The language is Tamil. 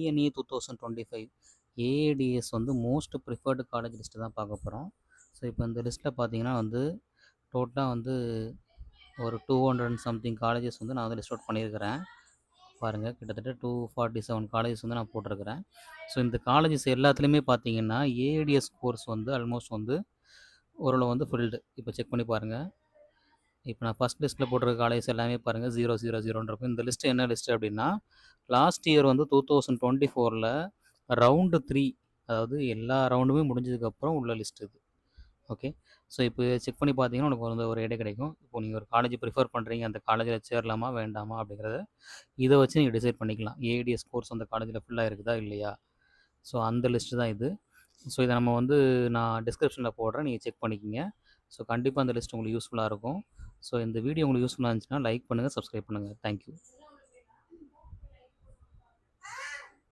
டிஎன்இ 2025 ஏஏடிஎஸ் வந்து மோஸ்ட் ப்ரிஃபர்டு காலேஜ் லிஸ்ட்டு தான் பார்க்க போகிறோம். ஸோ இப்போ இந்த லிஸ்ட்டில் பார்த்தீங்கன்னா வந்து டோட்டலாக வந்து ஒரு 200 அண்ட் சம்திங் காலேஜஸ் வந்து நான் வந்து லிஸ்ட் அவுட் பண்ணியிருக்கிறேன். பாருங்கள், கிட்டத்தட்ட 247 காலேஜஸ் வந்து நான் போட்டிருக்கிறேன். ஸோ இந்த காலேஜஸ் எல்லாத்துலேயுமே பார்த்தீங்கன்னா ஏஏடிஎஸ் கோர்ஸ் வந்து ஆல்மோஸ்ட் வந்து ஓரளவு வந்து ஃபில்டு. இப்போ செக் பண்ணி பாருங்கள். இப்போ நான் ஃபஸ்ட் லிஸ்ட்டில் போட்டிருக்க காலேஜஸ் எல்லாமே பாருங்கள் 000 இருக்கும். இந்த லிஸ்ட்டு என்ன லிஸ்ட்டு அப்படின்னா லாஸ்ட் இயர் வந்து 2024 ரவுண்டு 3, அதாவது எல்லா ரவுண்டுமே முடிஞ்சதுக்கப்புறம் உள்ள லிஸ்ட் இது. ஓகே, ஸோ இப்போ செக் பண்ணி பார்த்தீங்கன்னா உனக்கு வந்து ஒரு ஐடியா கிடைக்கும். இப்போ நீங்கள் ஒரு காலேஜ் ப்ரிஃபர் பண்ணுறீங்க, அந்த காலேஜில் சேரலாமா வேண்டாமா அப்படிங்கிறத இதை வச்சு நீங்கள் டிசைட் பண்ணிக்கலாம். ஏடிஎஸ் கோர்ஸ் அந்த காலேஜில் ஃபுல்லாக இருக்குதா இல்லையா. ஸோ அந்த லிஸ்ட்டு தான் இது. ஸோ இதை நம்ம வந்து நான் டிஸ்கிரிப்ஷனில் போடுறேன், நீங்கள் செக் பண்ணிக்கிங்க. ஸோ கண்டிப்பாக அந்த லிஸ்ட் உங்களுக்கு யூஸ்ஃபுல்லாக இருக்கும். ஸோ இந்த வீடியோ உங்களுக்கு யூஸ்ஃபுல்லாக இருந்துச்சுன்னா லைக் பண்ணுங்கள், சப்ஸ்கிரைப் பண்ணுங்கள். தேங்க்யூ.